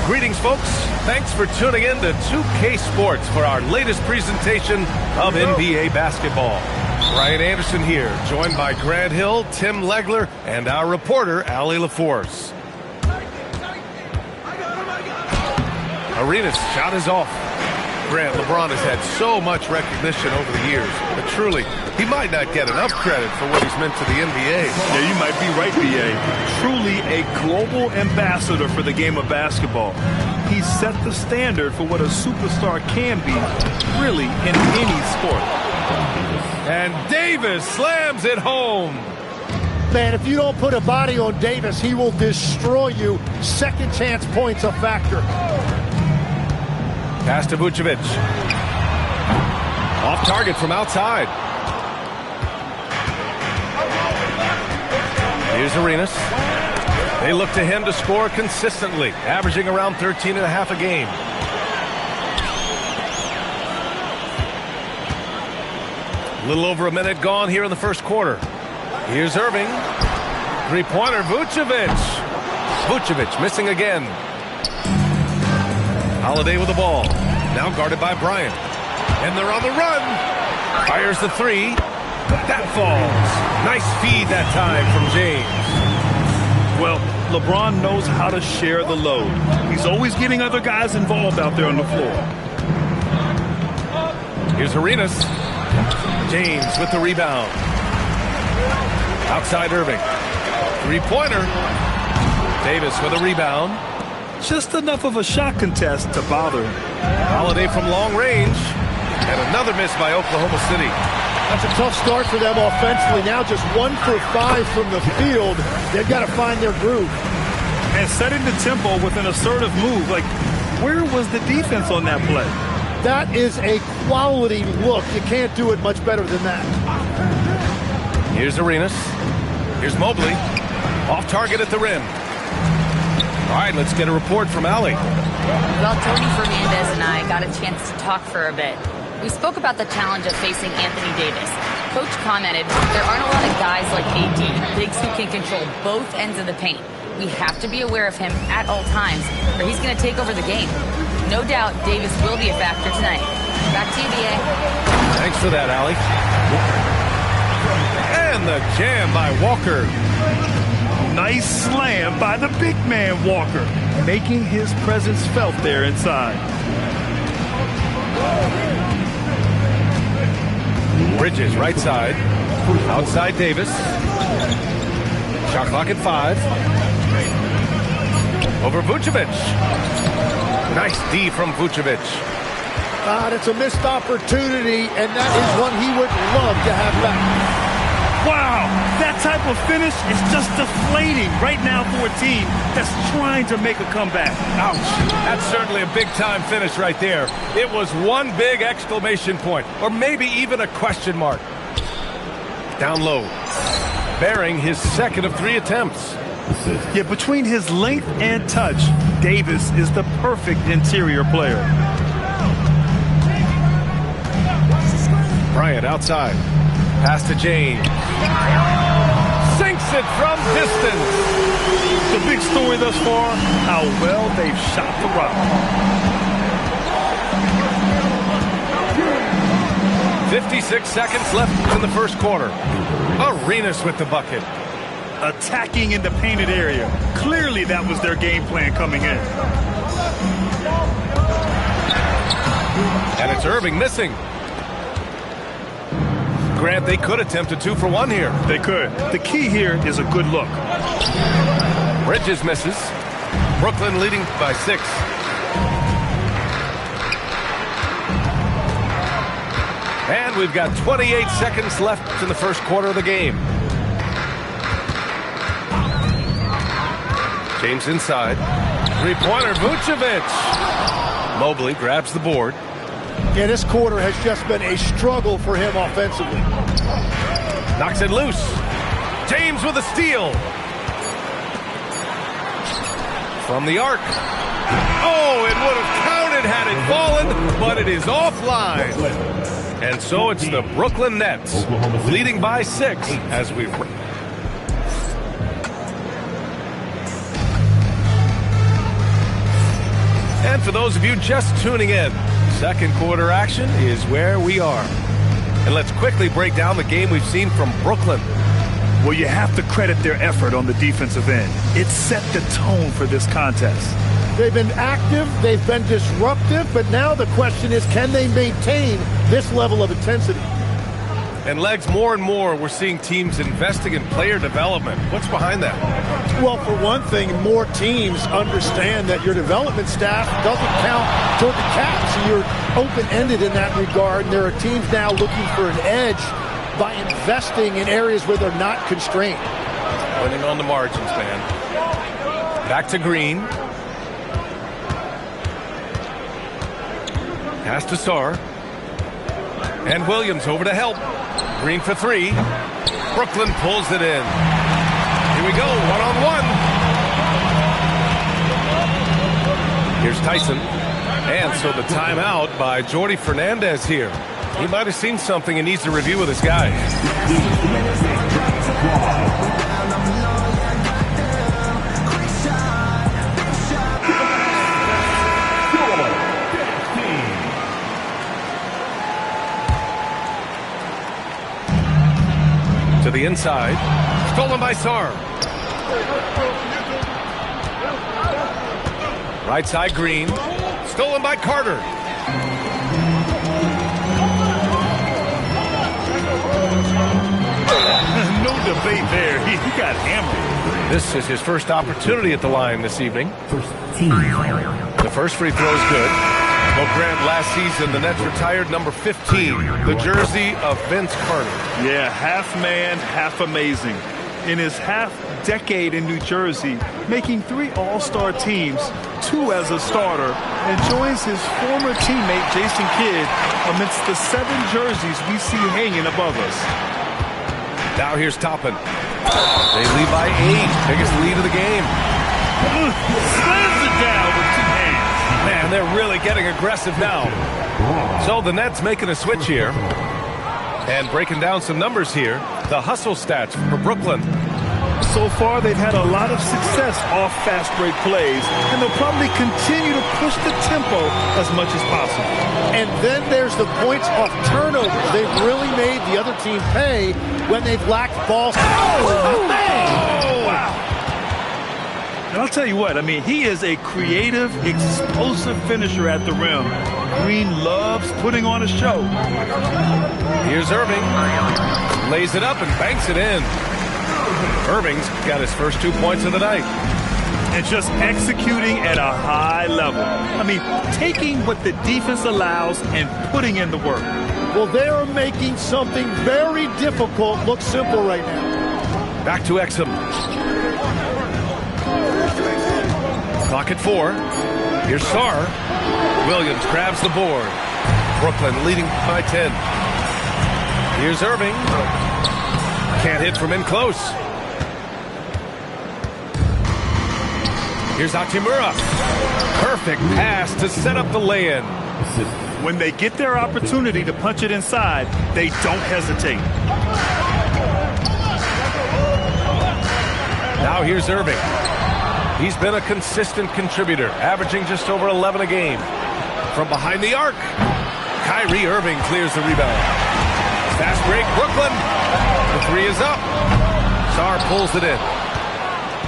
Greetings, folks. Thanks for tuning in to 2K Sports for our latest presentation of NBA basketball. Ryan Anderson here, joined by Grant Hill, Tim Legler, and our reporter, Allie LaForce. Arenas' shot is off. Grant, LeBron has had so much recognition over the years, but truly, he might not get enough credit for what he's meant to the NBA. Yeah, you might be right, B.A. Truly a global ambassador for the game of basketball. He set the standard for what a superstar can be, really, in any sport. And Davis slams it home. Man, if you don't put a body on Davis, he will destroy you. Second chance points a factor. Pass to Vucevic. Off target from outside. Here's Arenas. They look to him to score consistently, averaging around 13.5 a game. A little over a minute gone here in the first quarter. Here's Irving. Three-pointer, Vucevic. Vucevic missing again. Holiday with the ball. Now guarded by Bryant. And they're on the run. Fires the three. That falls. Nice feed that time from James. Well, LeBron knows how to share the load. He's always getting other guys involved out there on the floor. Here's Arenas. James with the rebound. Outside Irving. Three-pointer. Davis with a rebound. Just enough of a shot contest to bother him. Holiday from long range. And another miss by Oklahoma City. That's a tough start for them offensively. Now just 1 for 5 from the field. They've got to find their groove. And setting the tempo with an assertive move. Like, where was the defense on that play? That is a quality look. You can't do it much better than that. Here's Arenas. Here's Mobley. Off target at the rim. All right, let's get a report from Allie. Well, Tony Fernandez and I got a chance to talk for a bit. We spoke about the challenge of facing Anthony Davis. Coach commented, there aren't a lot of guys like AD, bigs who can control both ends of the paint. We have to be aware of him at all times, or he's going to take over the game. No doubt Davis will be a factor tonight. Back to you, B.A. Thanks for that, Allie. And the jam by Walker. Nice slam by the big man, Walker, making his presence felt there inside. Bridges right side. Outside Davis. Shot clock at 5. Over Vucevic. Nice D from Vucevic. It's a missed opportunity, and that is one he would love to have back. Wow, that type of finish is just deflating right now for a team that's trying to make a comeback. Ouch. That's certainly a big-time finish right there. It was one big exclamation point, or maybe even a question mark. Down low. Bearing his second of 3 attempts. Yeah, between his length and touch, Davis is the perfect interior player. Bryant outside. Pass to James. Sinks it from distance. The big story thus far, how well they've shot the rock. 56 seconds left in the first quarter. Arenas with the bucket. Attacking in the painted area. Clearly that was their game plan coming in. And it's Irving missing. Grant, they could attempt a 2 for 1 here. They could. The key here is a good look. Bridges misses. Brooklyn leading by 6. And we've got 28 seconds left in the first quarter of the game. James inside. Three-pointer, Vucevic. Mobley grabs the board. Yeah, this quarter has just been a struggle for him offensively. Knocks it loose. James with a steal. From the arc. Oh, it would have counted had it fallen, but it is offline. And so it's the Brooklyn Nets leading by 6 as we... And for those of you just tuning in, second quarter action is where we are. And let's quickly break down the game we've seen from Brooklyn. Well, you have to credit their effort on the defensive end. It set the tone for this contest. They've been active, they've been disruptive, but now the question is, can they maintain this level of intensity? And Legs, more and more, we're seeing teams investing in player development. What's behind that? Well, for one thing, more teams understand that your development staff doesn't count toward the cap, so you're open-ended in that regard. And there are teams now looking for an edge by investing in areas where they're not constrained. Winning on the margins, man. Back to Green. Pass to Sarr. And Williams over to help. Green for three. Brooklyn pulls it in. Here we go, one-on-one. Here's Tyson. And so the timeout by Jordi Fernandez here. He might have seen something and needs to review with his guys. To the inside. Stolen by Sarr. Right side Green. Stolen by Carter. No debate there. He got hammered. This is his first opportunity at the line this evening. The first free throw is good. Well, Grant, last season, the Nets retired number 15, the jersey of Vince Carter. Yeah, half man, half amazing. In his half-decade in New Jersey, making 3 All-Star teams, 2 as a starter, and joins his former teammate Jason Kidd amidst the 7 jerseys we see hanging above us. Now here's Toppin. They lead by 8, biggest lead of the game. Slams it down with 2 hands. Man, they're really getting aggressive now. So the Nets making a switch here. And breaking down some numbers here, the hustle stats for Brooklyn. So far, they've had a lot of success off fast break plays, and they'll probably continue to push the tempo as much as possible. And then there's the points off turnovers. They've really made the other team pay when they've lacked ball. Oh, man! Wow. And I'll tell you what, I mean, he is a creative, explosive finisher at the rim. Green loves putting on a show. Here's Irving. Lays it up and banks it in. Irving's got his first 2 points of the night. And just executing at a high level. I mean, taking what the defense allows and putting in the work. Well, they are making something very difficult look simple right now. Back to Exum. Clock at 4. Here's Sarr. Williams grabs the board. Brooklyn leading by 10. Here's Irving. Can't hit from in close. Here's Hachimura. Perfect pass to set up the lay-in. When they get their opportunity to punch it inside, they don't hesitate. Now here's Irving. He's been a consistent contributor, averaging just over 11 a game. From behind the arc, Kyrie Irving clears the rebound. Fast break, Brooklyn. The 3 is up. Sarr pulls it in.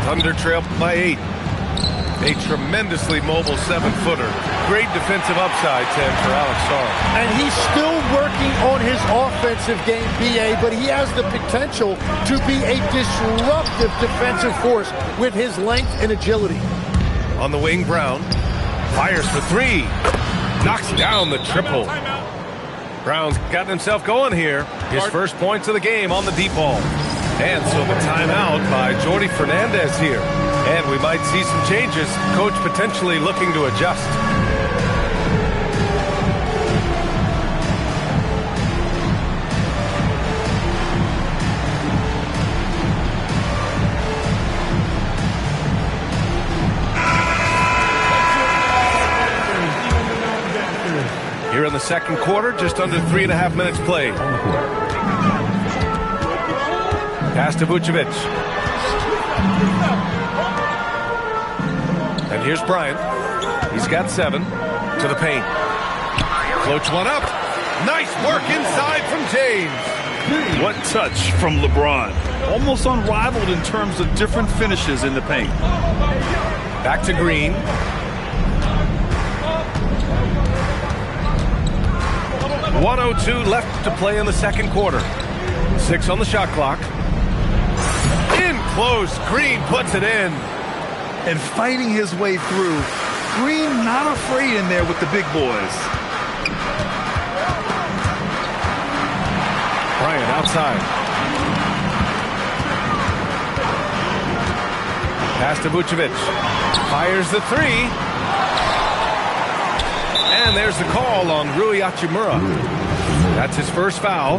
Thunder trail by 8. A tremendously mobile 7-footer. Great defensive upside, Tim, for Alex Sarr. And he's still working on his offensive game, B.A., but he has the potential to be a disruptive defensive force with his length and agility. On the wing, Brown. Fires for 3. Knocks down the triple. Brown's gotten himself going here. His first points of the game on the deep ball. And so the timeout by Jordi Fernandez here. And we might see some changes. Coach potentially looking to adjust. Here in the second quarter, just under 3.5 minutes played. Pass to Vucevic. And here's Bryant. He's got 7 to the paint. Floats one up. Nice work inside from James. What touch from LeBron. Almost unrivaled in terms of different finishes in the paint. Back to Green. .102 left to play in the second quarter. 6 on the shot clock. In close. Green puts it in. And fighting his way through. Green not afraid in there with the big boys. Bryant outside. Pass to Vucevic. Fires the 3. And there's the call on Rui Hachimura. That's his first foul.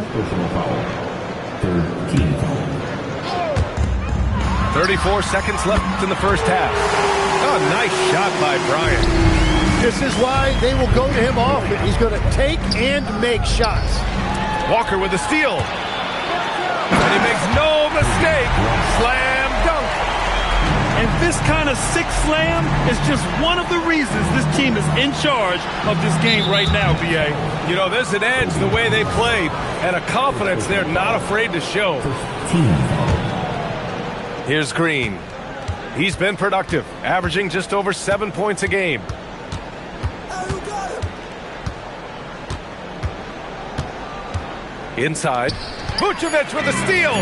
34 seconds left in the first half. Oh, nice shot by Bryant. This is why they will go to him often. He's going to take and make shots. Walker with the steal. And he makes no mistake. Slam dunk. And this kind of sick slam is just one of the reasons this team is in charge of this game right now, B.A. You know, there's an edge the way they play and a confidence they're not afraid to show. Here's Green. He's been productive, averaging just over 7 points a game. Inside. Vucevic with a steal.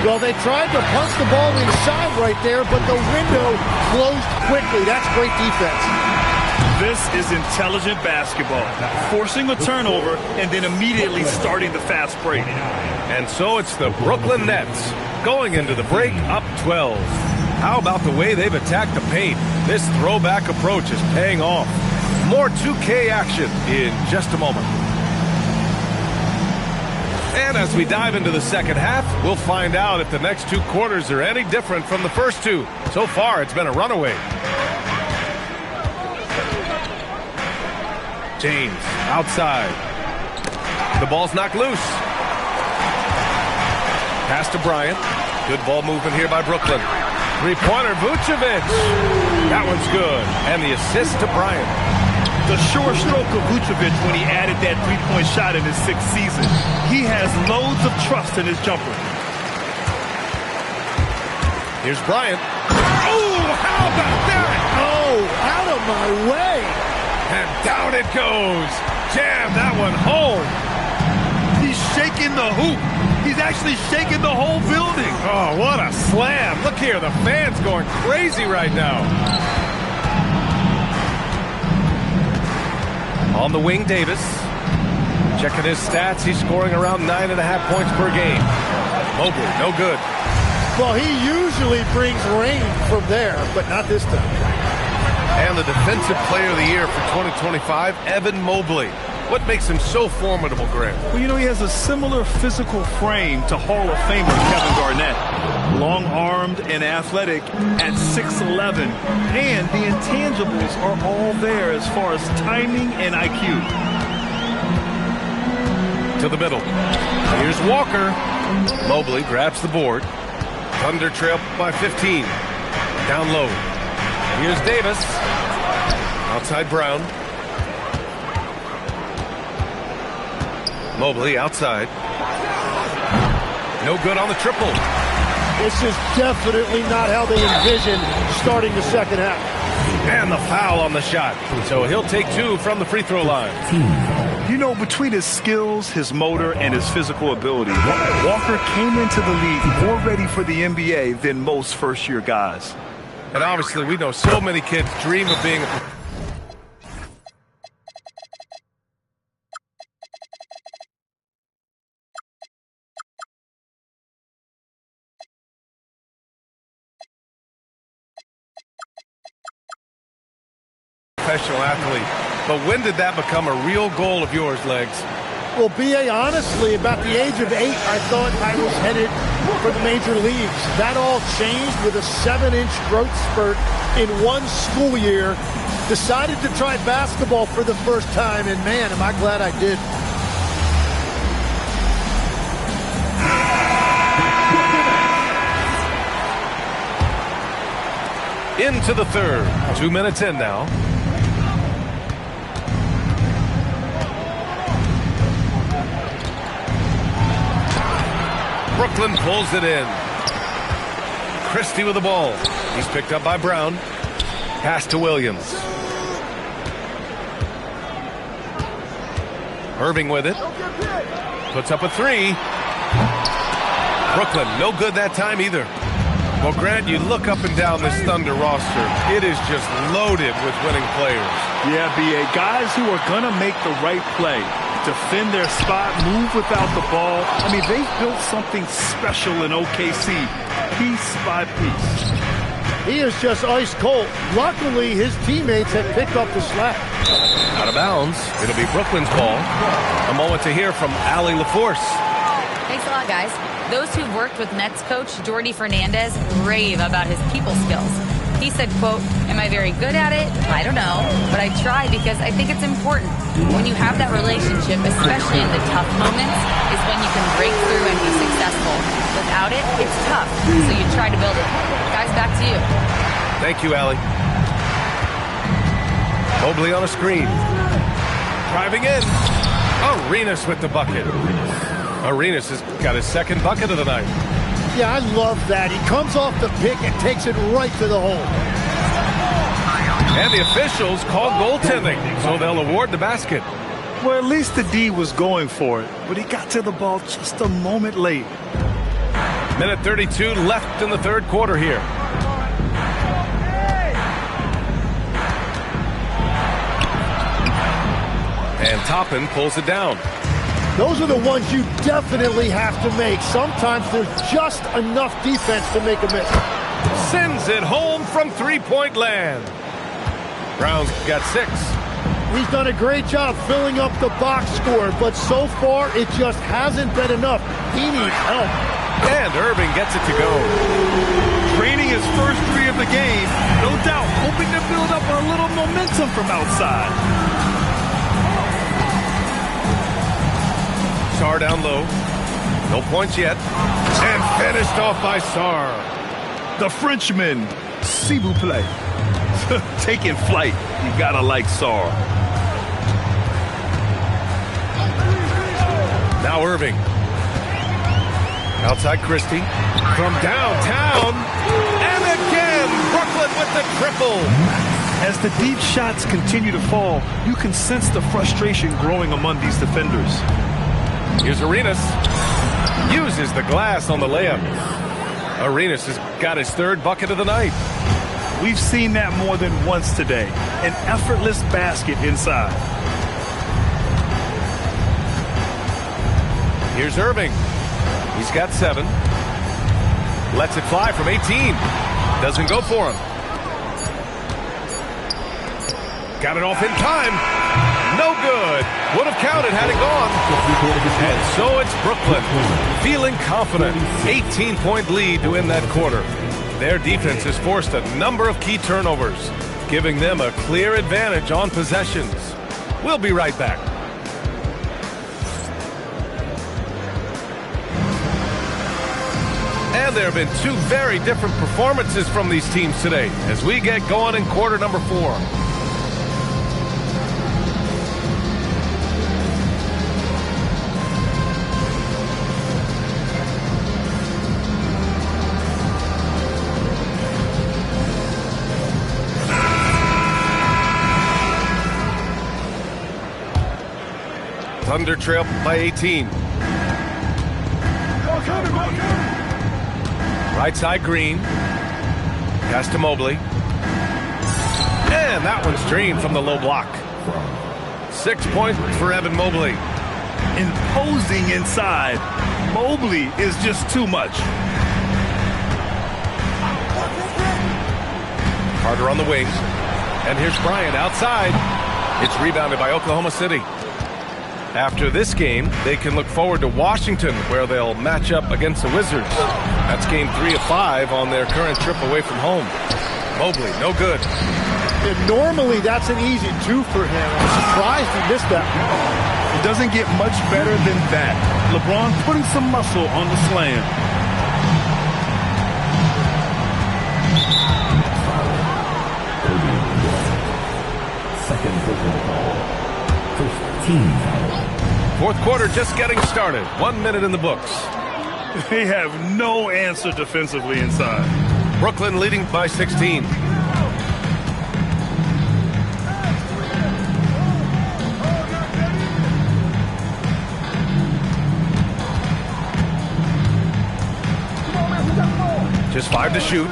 Well, they tried to punch the ball inside right there, but the window closed quickly. That's great defense. This is intelligent basketball. Forcing a turnover and then immediately starting the fast break. And so it's the Brooklyn Nets going into the break up 12. How about the way they've attacked the paint? This throwback approach is paying off. More 2K action in just a moment. And as we dive into the second half, we'll find out if the next 2 quarters are any different from the first 2. So far, it's been a runaway. James outside. The ball's knocked loose. Pass to Bryant. Good ball movement here by Brooklyn. Three-pointer, Vucevic. That one's good. And the assist to Bryant. The sure stroke of Vucevic when he added that three-point shot in his 6th season. He has loads of trust in his jumper. Here's Bryant. Oh, how about that? Oh, out of my way. And down it goes. Jam that one home. He's shaking the hoop. He's actually shaking the whole building. Oh, what a slam. Look here, the fans going crazy right now. On the wing, Davis. Checking his stats, he's scoring around 9.5 points per game. Mobley, no good. Well, he usually brings rain from there, but not this time. And the Defensive Player of the Year for 2025, Evan Mobley. What makes him so formidable, Grant? Well, you know, he has a similar physical frame to Hall of Famer Kevin Garnett. Long-armed and athletic at 6'11". And the intangibles are all there as far as timing and IQ. To the middle. Here's Walker. Mobley grabs the board. Thunder trail by 15. Down low. Here's Davis. Outside Brown. Mobley outside. No good on the triple. This is definitely not how they envision starting the second half. And the foul on the shot. So he'll take 2 from the free throw line. You know, between his skills, his motor, and his physical ability, Walker came into the league more ready for the NBA than most first-year guys. And obviously, we know so many kids dream of being a professional athlete. But when did that become a real goal of yours, Legs? Well, B.A., honestly, about the age of 8, I thought I was headed for the major leagues. That all changed with a 7-inch growth spurt in one school year. Decided to try basketball for the first time, and man, am I glad I did. Into the third. 2 minutes in now. Brooklyn pulls it in. Christie with the ball. He's picked up by Brown. Pass to Williams. Irving with it. Puts up a three. Brooklyn, no good that time either. Well, Grant, you look up and down this Thunder roster. It is just loaded with winning players. Yeah, B.A. Guys who are going to make the right play. Defend their spot, move without the ball. I mean, they've built something special in OKC, piece by piece. He is just ice cold. Luckily, his teammates have picked up the slack. Out of bounds. It'll be Brooklyn's ball. A moment to hear from Allie LaForce. Thanks a lot, guys. Those who've worked with Nets coach Jordi Fernandez rave about his people skills. He said, quote, "Am I very good at it? I don't know, but I try because I think it's important. When you have that relationship, especially in the tough moments, is when you can break through and be successful. Without it, it's tough, so you try to build it." Guys, back to you. Thank you, Allie. Mobley on a screen. Driving in. Arenas with the bucket. Arenas has got his second bucket of the night. Yeah, I love that. He comes off the pick and takes it right to the hole. And the officials call goaltending, so they'll award the basket. Well, at least the D was going for it, but he got to the ball just a moment late. Minute 32 left in the third quarter here. And Toppin pulls it down. Those are the ones you definitely have to make. Sometimes there's just enough defense to make a miss. Sends it home from three-point land. Brown's got 6. He's done a great job filling up the box score, but so far it just hasn't been enough. He needs help. And Irving gets it to go. Draining his first three of the game, no doubt hoping to build up a little momentum from outside. Sarr down low. No points yet. And finished off by Sarr. The Frenchman, s'il vous plaît. Taking flight. You gotta like Sarr. Now Irving. Outside Christie. From downtown. And again, Brooklyn with the triple. As the deep shots continue to fall, you can sense the frustration growing among these defenders. Here's Arenas. Uses the glass on the layup. Arenas has got his third bucket of the night. We've seen that more than once today. An effortless basket inside. Here's Irving. He's got 7. Lets it fly from 18. Doesn't go for him. Got it off in time. No good. Would have counted had it gone. And so it's Brooklyn. Feeling confident. 18-point lead to win that quarter. Their defense has forced a number of key turnovers, giving them a clear advantage on possessions. We'll be right back. And there have been 2 very different performances from these teams today as we get going in quarter number 4. Thunder trail by 18. Right side Green. Pass to Mobley. And that one's drained from the low block. 6 points for Evan Mobley. Imposing inside. Mobley is just too much. Carter on the wing. And here's Bryant outside. It's rebounded by Oklahoma City. After this game, they can look forward to Washington, where they'll match up against the Wizards. That's game 3 of 5 on their current trip away from home. Mobley, no good. And normally that's an easy 2 for him. I'm surprised he missed that. It doesn't get much better than that. LeBron putting some muscle on the slam. Second personal foul. First team foul. Fourth quarter just getting started. 1 minute in the books. They have no answer defensively inside. Brooklyn leading by 16. Just 5 to shoot.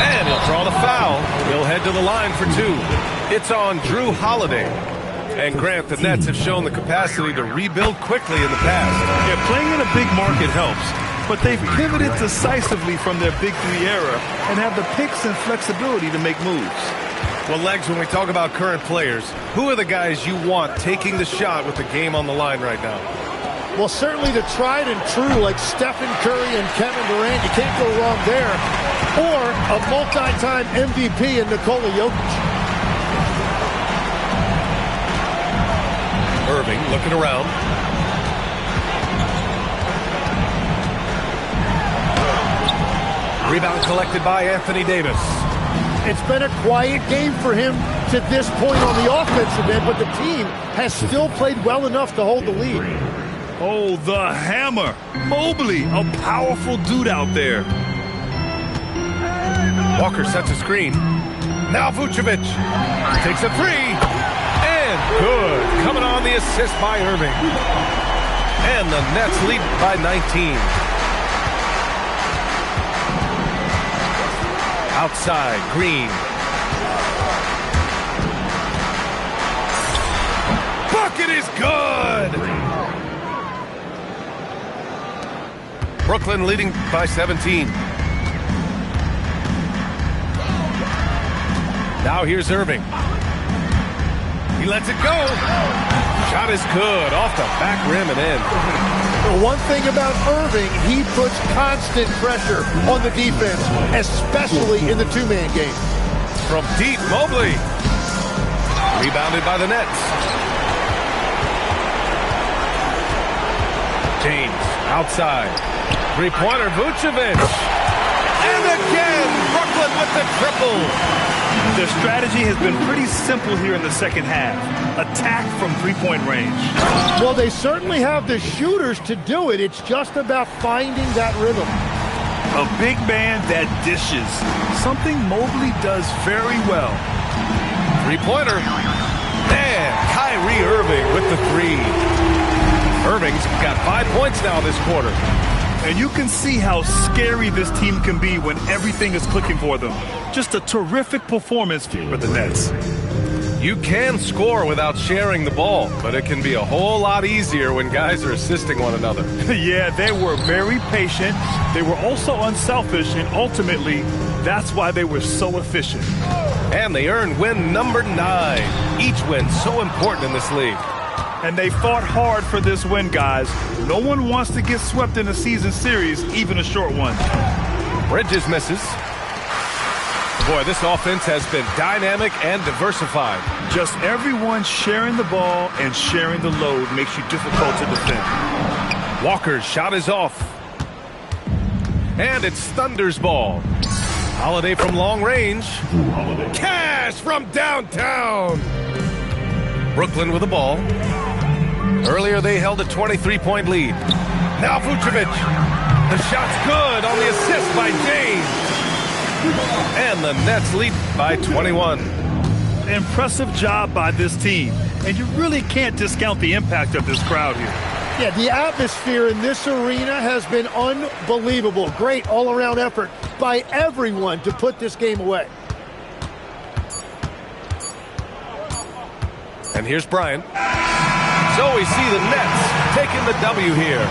And he'll draw the foul. He'll head to the line for 2. It's on Drew Holiday. And Grant, the Nets have shown the capacity to rebuild quickly in the past. Yeah, playing in a big market helps, but they've pivoted decisively from their Big Three era and have the picks and flexibility to make moves. Well, Legs, when we talk about current players, who are the guys you want taking the shot with the game on the line right now? Well, certainly the tried and true like Stephen Curry and Kevin Durant. You can't go wrong there. Or a multi-time MVP in Nikola Jokic. Irving looking around. Rebound collected by Anthony Davis. It's been a quiet game for him to this point on the offensive end, but the team has still played well enough to hold the lead. Oh, the hammer. Mobley, a powerful dude out there. Walker sets a screen. Now Vucevic takes a 3. And good. Coming on the assist by Irving. And the Nets lead by 19. Outside, Green. Bucket is good! Brooklyn leading by 17. Now here's Irving. He lets it go. Shot is good. Off the back rim and in. The one thing about Irving, he puts constant pressure on the defense, especially in the two-man game. From deep, Mobley. Rebounded by the Nets. James outside. Three-pointer, Vucevic. And again, Brooklyn with the triple. Their strategy has been pretty simple here in the second half. Attack from three-point range. Well, they certainly have the shooters to do it. It's just about finding that rhythm. A big man that dishes. Something Mobley does very well. Three-pointer. And Kyrie Irving with the 3. Irving's got 5 points now this quarter. And you can see how scary this team can be when everything is clicking for them. Just a terrific performance for the Nets. You can score without sharing the ball, but it can be a whole lot easier when guys are assisting one another. Yeah, they were very patient. They were also unselfish, and ultimately, that's why they were so efficient. And they earned win number 9. Each win so important in this league. And they fought hard for this win, guys. No one wants to get swept in a season series, even a short one. Bridges misses. Boy, this offense has been dynamic and diversified. Just everyone sharing the ball and sharing the load makes you difficult to defend. Walker's shot is off. And it's Thunder's ball. Holiday from long range. Cash from downtown. Brooklyn with the ball. Earlier they held a 23-point lead. Now Vucevic. The shot's good on the assist by James. And the Nets lead by 21. Impressive job by this team. And you really can't discount the impact of this crowd here. Yeah, the atmosphere in this arena has been unbelievable. Great all-around effort by everyone to put this game away. And here's Bryant. So we see the Nets taking the W here.